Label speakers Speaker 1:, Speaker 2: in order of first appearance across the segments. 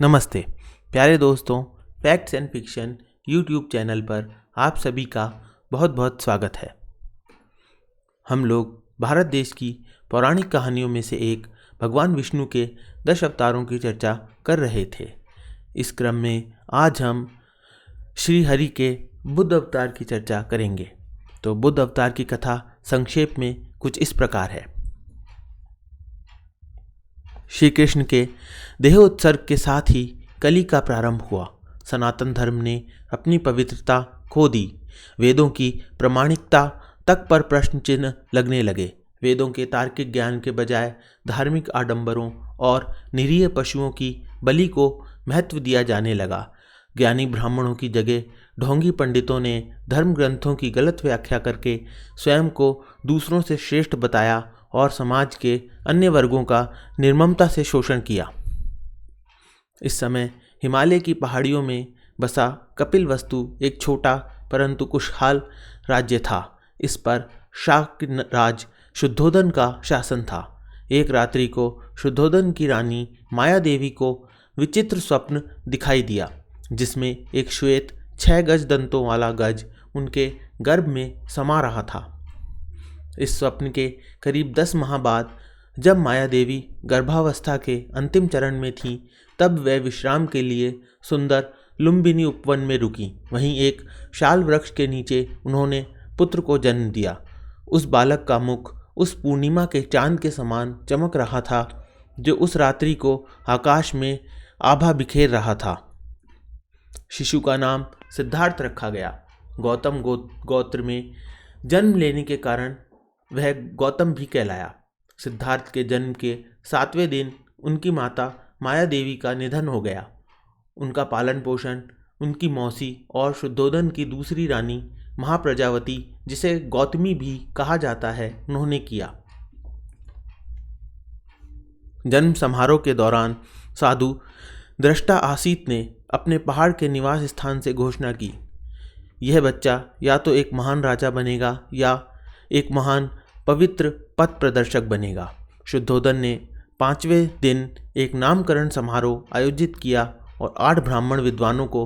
Speaker 1: नमस्ते प्यारे दोस्तों, facts and fiction YouTube channel पर आप सभी का बहुत बहुत स्वागत है। हम लोग भारत देश की पौराणिक कहानियों में से एक भगवान विष्णु के 10 अवतारों की चर्चा कर रहे थे। इस क्रम में आज हम श्री हरि के बुद्ध अवतार की चर्चा करेंगे। तो बुद्ध अवतार की कथा संक्षेप में कुछ इस प्रकार है। श्री कृष्ण के देहोत्सर्ग के साथ ही कली का प्रारंभ हुआ। सनातन धर्म ने अपनी पवित्रता खो दी। वेदों की प्रामाणिकता तक पर प्रश्न चिन्ह लगने लगे। वेदों के तार्किक ज्ञान के बजाय धार्मिक आडंबरों और निरीह पशुओं की बलि को महत्व दिया जाने लगा। ज्ञानी ब्राह्मणों की जगह ढोंगी पंडितों ने धर्म ग्रंथों की गलत व्याख्या करके स्वयं को दूसरों से श्रेष्ठ बताया और समाज के अन्य वर्गों का निर्ममता से शोषण किया। इस समय हिमालय की पहाड़ियों में बसा कपिलवस्तु एक छोटा परंतु खुशहाल राज्य था। इस पर शाक्य राज शुद्धोदन का शासन था। एक रात्रि को शुद्धोदन की रानी माया देवी को विचित्र स्वप्न दिखाई दिया, जिसमें एक श्वेत 6 गज दंतों वाला गज उनके गर्भ में समा रहा था। इस स्वप्न के करीब 10 माह बाद जब माया देवी गर्भावस्था के अंतिम चरण में थी, तब वह विश्राम के लिए सुंदर लुम्बिनी उपवन में रुकी। वहीं एक शाल वृक्ष के नीचे उन्होंने पुत्र को जन्म दिया। उस बालक का मुख उस पूर्णिमा के चांद के समान चमक रहा था, जो उस रात्रि को आकाश में आभा बिखेर रहा था। शिशु का नाम सिद्धार्थ रखा गया। गौतम गोत्र में जन्म लेने के कारण वह गौतम भी कहलाया। सिद्धार्थ के जन्म के 7वें दिन उनकी माता माया देवी का निधन हो गया। उनका पालन पोषण उनकी मौसी और शुद्धोदन की दूसरी रानी महाप्रजावती, जिसे गौतमी भी कहा जाता है, उन्होंने किया। जन्म समारोह के दौरान साधु दृष्टा आसीत ने अपने पहाड़ के निवास स्थान से घोषणा की, यह बच्चा या तो एक महान राजा बनेगा या एक महान पवित्र पथ प्रदर्शक बनेगा। शुद्धोदन ने 5वें दिन एक नामकरण समारोह आयोजित किया और 8 ब्राह्मण विद्वानों को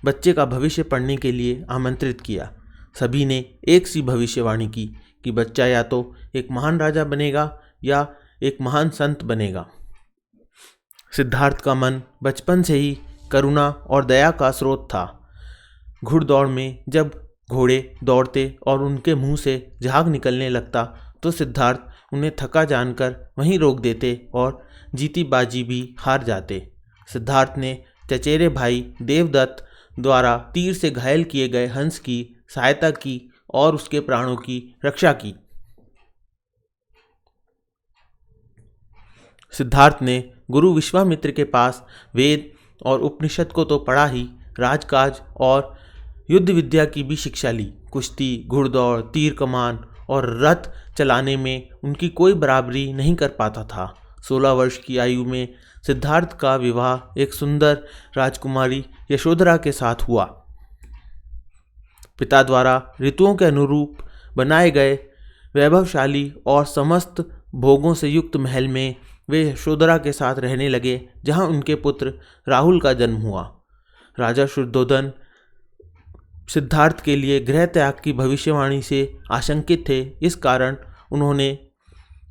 Speaker 1: बच्चे का भविष्य पढ़ने के लिए आमंत्रित किया। सभी ने एक सी भविष्यवाणी की कि बच्चा या तो एक महान राजा बनेगा या एक महान संत बनेगा। सिद्धार्थ का मन बचपन से ही करुणा और दया का स्रोत था। घुड़दौड़ में जब घोड़े दौड़ते और उनके मुंह से झाग निकलने लगता, तो सिद्धार्थ उन्हें थका जानकर वहीं रोक देते और जीती बाजी भी हार जाते। सिद्धार्थ ने चचेरे भाई देवदत्त द्वारा तीर से घायल किए गए हंस की सहायता की और उसके प्राणों की रक्षा की। सिद्धार्थ ने गुरु विश्वामित्र के पास वेद और उपनिषद को तो पढ़ा ही, राजकाज और युद्ध विद्या की भी शिक्षा ली। कुश्ती, घुड़दौड़, तीर कमान और रथ चलाने में उनकी कोई बराबरी नहीं कर पाता था। 16 वर्ष की आयु में सिद्धार्थ का विवाह एक सुंदर राजकुमारी यशोधरा के साथ हुआ। पिता द्वारा ऋतुओं के अनुरूप बनाए गए वैभवशाली और समस्त भोगों से युक्त महल में वे यशोधरा के साथ रहने लगे, जहां उनके पुत्र राहुल का जन्म हुआ। राजा शुद्धोदन सिद्धार्थ के लिए गृह त्याग की भविष्यवाणी से आशंकित थे। इस कारण उन्होंने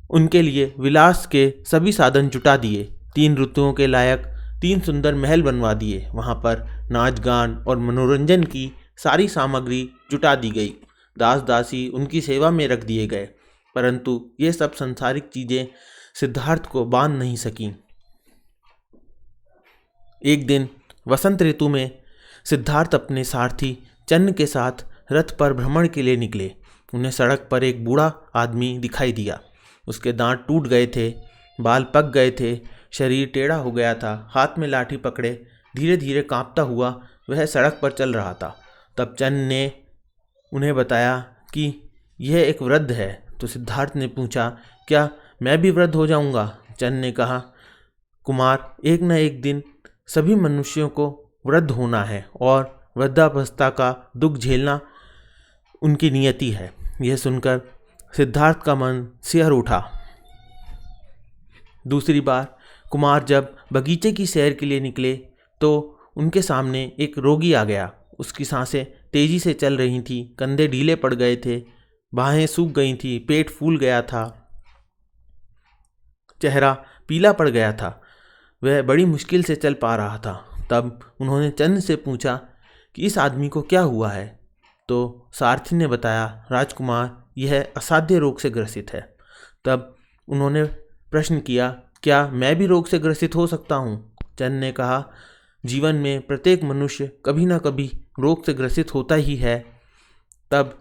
Speaker 1: उनके लिए विलास के सभी साधन जुटा दिए। 3 ऋतुओं के लायक 3 सुंदर महल बनवा दिए। वहां पर नाच गान और मनोरंजन की सारी सामग्री जुटा दी गई। दास दासी उनकी सेवा में रख दिए गए, परंतु ये सब संसारिक चीजें सिद्धार्थ को बांध नहीं सकीं। एक दिन वसंत ऋतु में सिद्धार्थ अपने सारथी चन्न के साथ रथ पर भ्रमण के लिए निकले। उन्हें सड़क पर एक बूढ़ा आदमी दिखाई दिया। उसके दांत टूट गए थे, बाल पक गए थे, शरीर टेढ़ा हो गया था। हाथ में लाठी पकड़े धीरे धीरे कांपता हुआ वह सड़क पर चल रहा था। तब चन्न ने उन्हें बताया कि यह एक वृद्ध है। तो सिद्धार्थ ने पूछा, क्या मैं भी वृद्ध हो जाऊंगा? चन्न ने कहा, कुमार, एक न एक दिन सभी मनुष्यों को वृद्ध होना है और वृद्धावस्था का दुख झेलना उनकी नियति है। यह सुनकर सिद्धार्थ का मन सिहर उठा। दूसरी बार कुमार जब बगीचे की सैर के लिए निकले तो उनके सामने एक रोगी आ गया। उसकी सांसें तेजी से चल रही थीं, कंधे ढीले पड़ गए थे, बाहें सूख गई थीं, पेट फूल गया था, चेहरा पीला पड़ गया था। वह बड़ी मुश्किल से चल पा रहा था। तब उन्होंने चंद से पूछा कि इस आदमी को क्या हुआ है। तो सारथी ने बताया, राजकुमार, यह असाध्य रोग से ग्रसित है। तब उन्होंने प्रश्न किया, क्या मैं भी रोग से ग्रसित हो सकता हूँ? चंद ने कहा, जीवन में प्रत्येक मनुष्य कभी ना कभी रोग से ग्रसित होता ही है। तब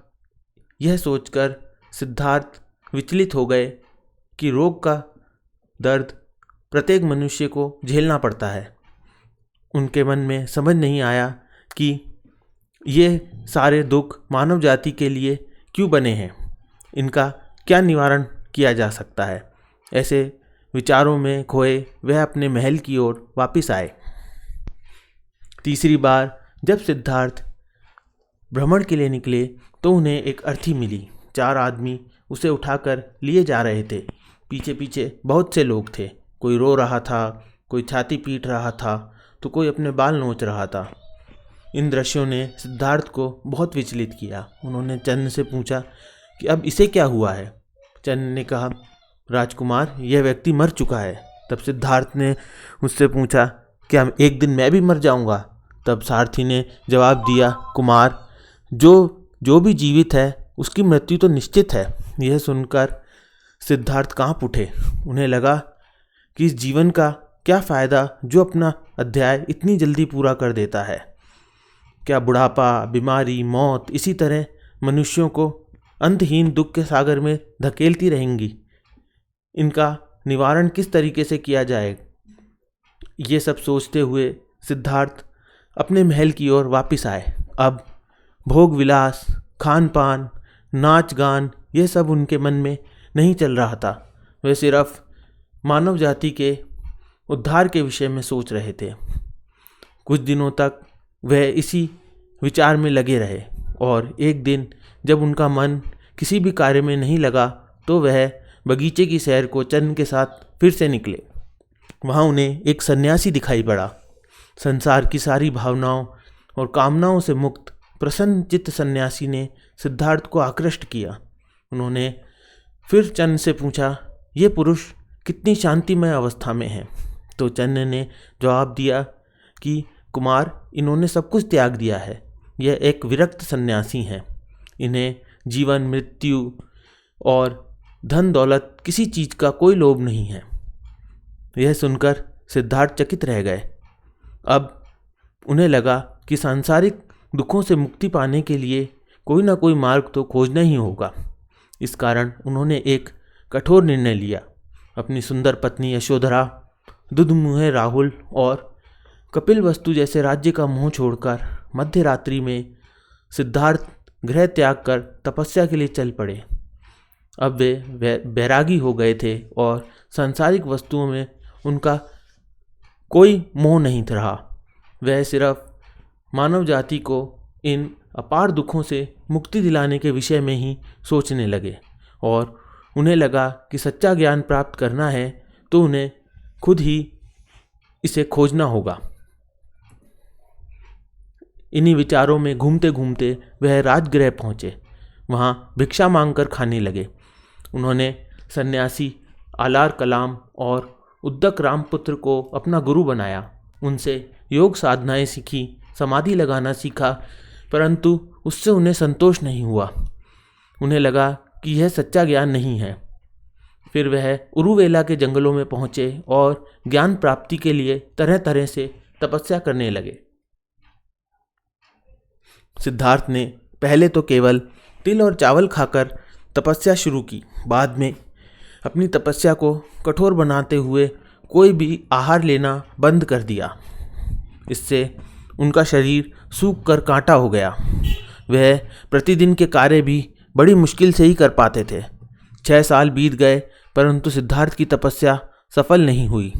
Speaker 1: यह सोचकर सिद्धार्थ विचलित हो गए कि रोग का दर्द प्रत्येक मनुष्य को झेलना पड़ता है। उनके मन में समझ नहीं आया कि ये सारे दुख मानव जाति के लिए क्यों बने हैं, इनका क्या निवारण किया जा सकता है। ऐसे विचारों में खोए वह अपने महल की ओर वापस आए। तीसरी बार जब सिद्धार्थ भ्रमण के लिए निकले तो उन्हें एक अर्थी मिली। 4 आदमी उसे उठाकर लिए जा रहे थे। पीछे पीछे बहुत से लोग थे। कोई रो रहा था, कोई छाती पीट रहा था, तो कोई अपने बाल नोच रहा था। इन दृश्यों ने सिद्धार्थ को बहुत विचलित किया। उन्होंने चंद से पूछा कि अब इसे क्या हुआ है। चंद ने कहा, राजकुमार, यह व्यक्ति मर चुका है। तब सिद्धार्थ ने उससे पूछा, क्या एक दिन मैं भी मर जाऊंगा? तब सारथी ने जवाब दिया, कुमार, जो भी जीवित है उसकी मृत्यु तो निश्चित है। यह सुनकर सिद्धार्थ कांप उठे। उन्हें लगा कि इस जीवन का क्या फ़ायदा जो अपना अध्याय इतनी जल्दी पूरा कर देता है। क्या बुढ़ापा, बीमारी, मौत इसी तरह मनुष्यों को अंतहीन दुख के सागर में धकेलती रहेंगी? इनका निवारण किस तरीके से किया जाए? ये सब सोचते हुए सिद्धार्थ अपने महल की ओर वापस आए। अब भोग विलास, खान पान, नाच गान, यह सब उनके मन में नहीं चल रहा था। वे सिर्फ मानव जाति के उद्धार के विषय में सोच रहे थे। कुछ दिनों तक वह इसी विचार में लगे रहे और एक दिन जब उनका मन किसी भी कार्य में नहीं लगा तो वह बगीचे की सैर को चंद के साथ फिर से निकले। वहाँ उन्हें एक सन्यासी दिखाई पड़ा। संसार की सारी भावनाओं और कामनाओं से मुक्त प्रसन्न चित्त सन्यासी ने सिद्धार्थ को आकृष्ट किया। उन्होंने फिर चंद से पूछा, ये पुरुष कितनी शांतिमय अवस्था में है? तो चंद ने जवाब दिया कि कुमार, इन्होंने सब कुछ त्याग दिया है। यह एक विरक्त सन्यासी हैं। इन्हें जीवन, मृत्यु और धन दौलत किसी चीज़ का कोई लोभ नहीं है। यह सुनकर सिद्धार्थ चकित रह गए। अब उन्हें लगा कि सांसारिक दुखों से मुक्ति पाने के लिए कोई ना कोई मार्ग तो खोजना ही होगा। इस कारण उन्होंने एक कठोर निर्णय लिया। अपनी सुंदर पत्नी यशोधरा, दुधमुहे राहुल और कपिलवस्तु जैसे राज्य का मोह छोड़कर मध्य रात्रि में सिद्धार्थ गृह त्याग कर तपस्या के लिए चल पड़े। अब वे बैरागी हो गए थे और सांसारिक वस्तुओं में उनका कोई मोह नहीं रहा। वह सिर्फ मानव जाति को इन अपार दुखों से मुक्ति दिलाने के विषय में ही सोचने लगे और उन्हें लगा कि सच्चा ज्ञान प्राप्त करना है तो उन्हें खुद ही इसे खोजना होगा। इन्हीं विचारों में घूमते घूमते वह राजगृह पहुँचे। वहाँ भिक्षा मांगकर खाने लगे। उन्होंने सन्यासी आलार कलाम और उद्दक रामपुत्र को अपना गुरु बनाया। उनसे योग साधनाएं सीखी, समाधि लगाना सीखा, परंतु उससे उन्हें संतोष नहीं हुआ। उन्हें लगा कि यह सच्चा ज्ञान नहीं है। फिर वह उरुवेला के जंगलों में पहुँचे और ज्ञान प्राप्ति के लिए तरह तरह से तपस्या करने लगे। सिद्धार्थ ने पहले तो केवल तिल और चावल खाकर तपस्या शुरू की। बाद में अपनी तपस्या को कठोर बनाते हुए कोई भी आहार लेना बंद कर दिया। इससे उनका शरीर सूख कर कांटा हो गया। वह प्रतिदिन के कार्य भी बड़ी मुश्किल से ही कर पाते थे। 6 साल बीत गए परंतु सिद्धार्थ की तपस्या सफल नहीं हुई।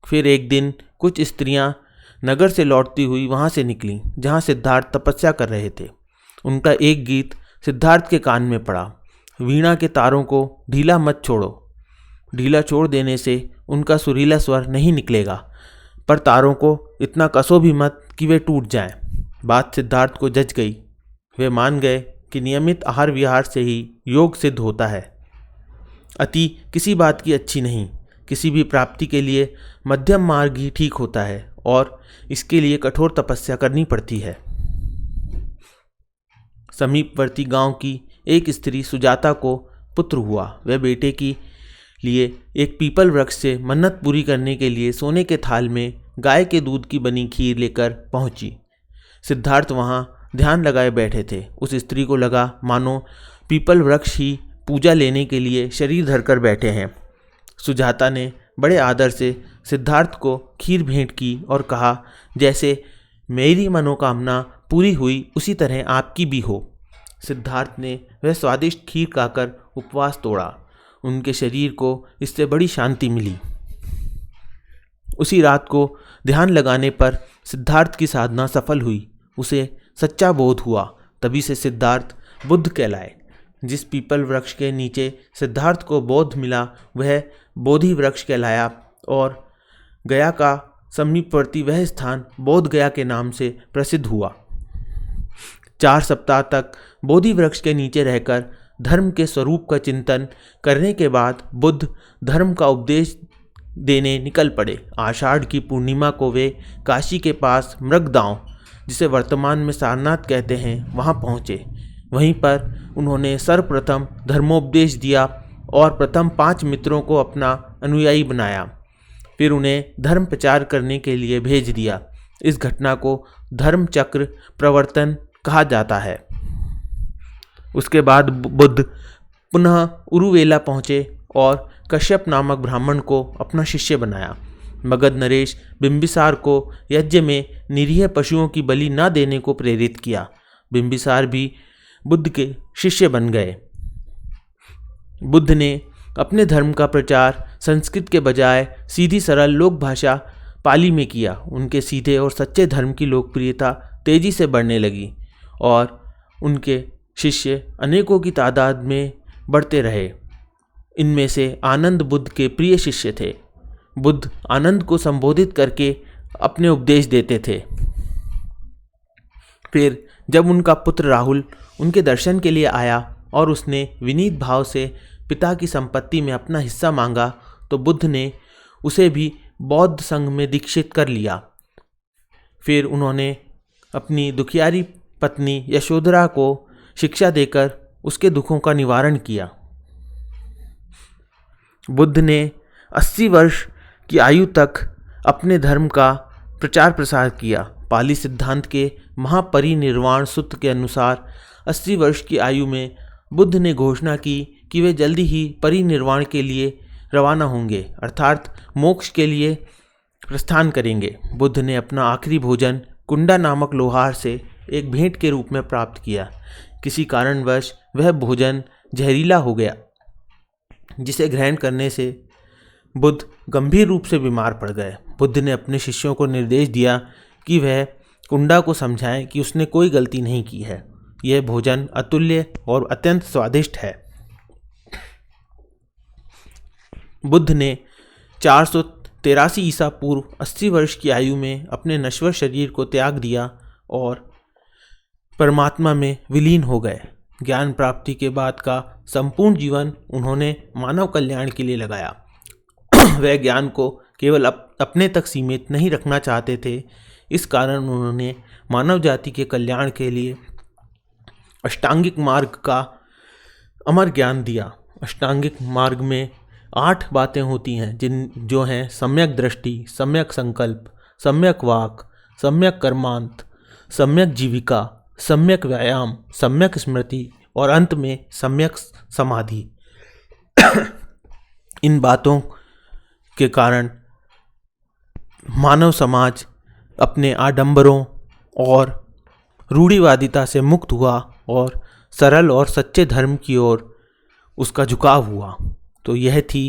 Speaker 1: फिर एक दिन कुछ स्त्रियां नगर से लौटती हुई वहां से निकलीं जहां सिद्धार्थ तपस्या कर रहे थे। उनका एक गीत सिद्धार्थ के कान में पड़ा, वीणा के तारों को ढीला मत छोड़ो। ढीला छोड़ देने से उनका सुरीला स्वर नहीं निकलेगा, पर तारों को इतना कसो भी मत कि वे टूट जाएं। बात सिद्धार्थ को जच गई। वे मान गए कि नियमित आहार विहार से ही योग सिद्ध होता है। अति किसी बात की अच्छी नहीं। किसी भी प्राप्ति के लिए मध्यम मार्ग ही ठीक होता है और इसके लिए कठोर तपस्या करनी पड़ती है। समीपवर्ती गांव की एक स्त्री सुजाता को पुत्र हुआ। वह बेटे की लिए एक पीपल वृक्ष से मन्नत पूरी करने के लिए सोने के थाल में गाय के दूध की बनी खीर लेकर पहुंची। सिद्धार्थ वहां ध्यान लगाए बैठे थे। उस स्त्री को लगा मानो पीपल वृक्ष ही पूजा लेने के लिए शरीर धरकर बैठे हैं। सुजाता ने बड़े आदर से सिद्धार्थ को खीर भेंट की और कहा, जैसे मेरी मनोकामना पूरी हुई उसी तरह आपकी भी हो। सिद्धार्थ ने वह स्वादिष्ट खीर खाकर उपवास तोड़ा। उनके शरीर को इससे बड़ी शांति मिली। उसी रात को ध्यान लगाने पर सिद्धार्थ की साधना सफल हुई। उसे सच्चा बोध हुआ। तभी से सिद्धार्थ बुद्ध कहलाए। जिस पीपल वृक्ष के नीचे सिद्धार्थ को बोध मिला वह बोधि वृक्ष कहलाया और गया का समीपवर्ती वह स्थान बोध गया के नाम से प्रसिद्ध हुआ। 4 सप्ताह तक बोधि वृक्ष के नीचे रहकर धर्म के स्वरूप का चिंतन करने के बाद बुद्ध धर्म का उपदेश देने निकल पड़े। आषाढ़ की पूर्णिमा को वे काशी के पास मृगदांव, जिसे वर्तमान में सारनाथ कहते हैं, वहां पहुंचे। वहीं पर उन्होंने सर्वप्रथम धर्मोपदेश दिया और प्रथम 5 मित्रों को अपना अनुयायी बनाया। फिर उन्हें धर्म प्रचार करने के लिए भेज दिया। इस घटना को धर्म चक्र प्रवर्तन कहा जाता है। उसके बाद बुद्ध पुनः उरुवेला पहुँचे और कश्यप नामक ब्राह्मण को अपना शिष्य बनाया। मगध नरेश बिंबिसार को यज्ञ में निरीह पशुओं की बलि न देने को प्रेरित किया। बिंबिसार भी बुद्ध के शिष्य बन गए। बुद्ध ने अपने धर्म का प्रचार संस्कृत के बजाय सीधी सरल लोक भाषा पाली में किया। उनके सीधे और सच्चे धर्म की लोकप्रियता तेजी से बढ़ने लगी और उनके शिष्य अनेकों की तादाद में बढ़ते रहे। इनमें से आनंद बुद्ध के प्रिय शिष्य थे। बुद्ध आनंद को संबोधित करके अपने उपदेश देते थे। फिर जब उनका पुत्र राहुल उनके दर्शन के लिए आया और उसने विनीत भाव से पिता की संपत्ति में अपना हिस्सा मांगा तो बुद्ध ने उसे भी बौद्ध संघ में दीक्षित कर लिया। फिर उन्होंने अपनी दुखियारी पत्नी यशोधरा को शिक्षा देकर उसके दुखों का निवारण किया। बुद्ध ने 80 वर्ष की आयु तक अपने धर्म का प्रचार प्रसार किया। पाली सिद्धांत के महापरिनिर्वाण सूत्र के अनुसार 80 वर्ष की आयु में बुद्ध ने घोषणा की कि वे जल्दी ही परिनिर्वाण के लिए रवाना होंगे, अर्थात मोक्ष के लिए प्रस्थान करेंगे। बुद्ध ने अपना आखिरी भोजन कुंडा नामक लोहार से एक भेंट के रूप में प्राप्त किया। किसी कारणवश वह भोजन जहरीला हो गया, जिसे ग्रहण करने से बुद्ध गंभीर रूप से बीमार पड़ गए। बुद्ध ने अपने शिष्यों को निर्देश दिया कि वह कुंडा को समझाएं कि उसने कोई गलती नहीं की है। यह भोजन अतुल्य और अत्यंत स्वादिष्ट है। बुद्ध ने 483 ईसा पूर्व 80 वर्ष की आयु में अपने नश्वर शरीर को त्याग दिया और परमात्मा में विलीन हो गए। ज्ञान प्राप्ति के बाद का संपूर्ण जीवन उन्होंने मानव कल्याण के लिए लगाया। वह ज्ञान को केवल अपने तक सीमित नहीं रखना चाहते थे। इस कारण उन्होंने मानव जाति के कल्याण के लिए अष्टांगिक मार्ग का अमर ज्ञान दिया। अष्टांगिक मार्ग में 8 बातें होती हैं जो हैं सम्यक दृष्टि, सम्यक संकल्प, सम्यक वाक, सम्यक कर्मांत, सम्यक जीविका, सम्यक व्यायाम, सम्यक स्मृति और अंत में सम्यक समाधि। इन बातों के कारण मानव समाज अपने आडंबरों और रूढ़िवादिता से मुक्त हुआ और सरल और सच्चे धर्म की ओर उसका झुकाव हुआ। तो यह थी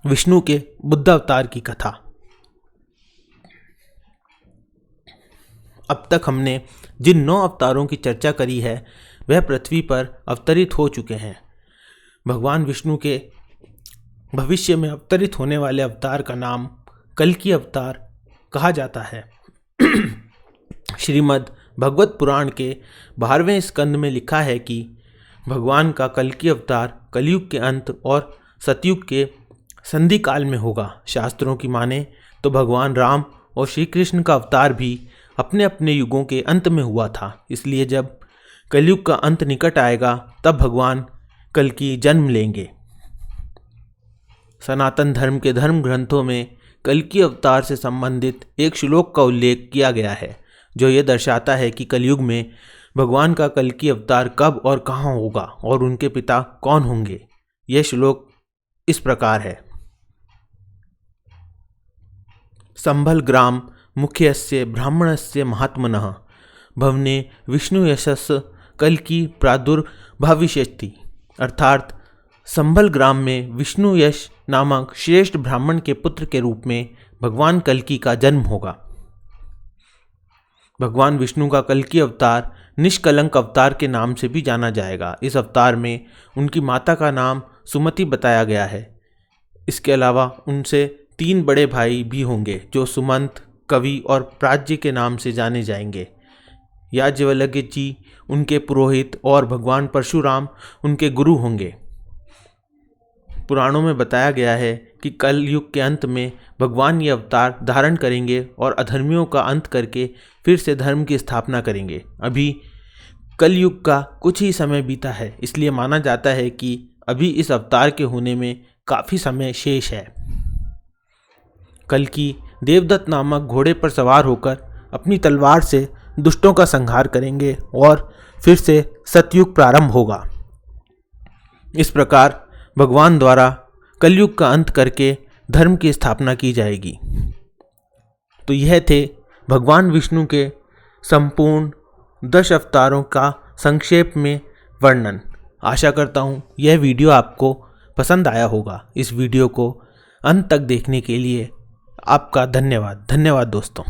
Speaker 1: विष्णु के बुद्ध अवतार की कथा। अब तक हमने जिन 9 अवतारों की चर्चा करी है वह पृथ्वी पर अवतरित हो चुके हैं। भगवान विष्णु के भविष्य में अवतरित होने वाले अवतार का नाम कल्कि अवतार कहा जाता है। श्रीमद् भगवत पुराण के 12वें स्कंद में लिखा है कि भगवान का कल्कि अवतार कलयुग के अंत और सतयुग के संधि काल में होगा। शास्त्रों की माने तो भगवान राम और श्री कृष्ण का अवतार भी अपने अपने युगों के अंत में हुआ था। इसलिए जब कलयुग का अंत निकट आएगा तब भगवान कल्कि जन्म लेंगे। सनातन धर्म के धर्म ग्रंथों में कल्कि अवतार से संबंधित एक श्लोक का उल्लेख किया गया है जो ये दर्शाता है कि कलयुग में भगवान का कल्कि अवतार कब और कहाँ होगा और उनके पिता कौन होंगे। यह श्लोक इस प्रकार है। संभल ग्राम मुख्यस्य ब्राह्मणस्य महात्मनः भवने विष्णु यशस् कल्कि प्रादुर्भविष्यति। अर्थात संभल ग्राम में विष्णु यश नामक श्रेष्ठ ब्राह्मण के पुत्र के रूप में भगवान कल्कि का जन्म होगा। भगवान विष्णु का कल्कि अवतार निष्कलंक अवतार के नाम से भी जाना जाएगा। इस अवतार में उनकी माता का नाम सुमति बताया गया है। इसके अलावा उनसे 3 बड़े भाई भी होंगे जो सुमंत, कवि और प्राज्य के नाम से जाने जाएंगे। याज्ञवल्क्य जी उनके पुरोहित और भगवान परशुराम उनके गुरु होंगे। पुराणों में बताया गया है कि कलयुग के अंत में भगवान ये अवतार धारण करेंगे और अधर्मियों का अंत करके फिर से धर्म की स्थापना करेंगे। अभी कलयुग का कुछ ही समय बीता है, इसलिए माना जाता है कि अभी इस अवतार के होने में काफ़ी समय शेष है। कल्कि देवदत्त नामक घोड़े पर सवार होकर अपनी तलवार से दुष्टों का संहार करेंगे और फिर से सतयुग प्रारंभ होगा। इस प्रकार भगवान द्वारा कलयुग का अंत करके धर्म की स्थापना की जाएगी। तो यह थे भगवान विष्णु के संपूर्ण 10 अवतारों का संक्षेप में वर्णन। आशा करता हूँ यह वीडियो आपको पसंद आया होगा। इस वीडियो को अंत तक देखने के लिए आपका धन्यवाद। धन्यवाद दोस्तों।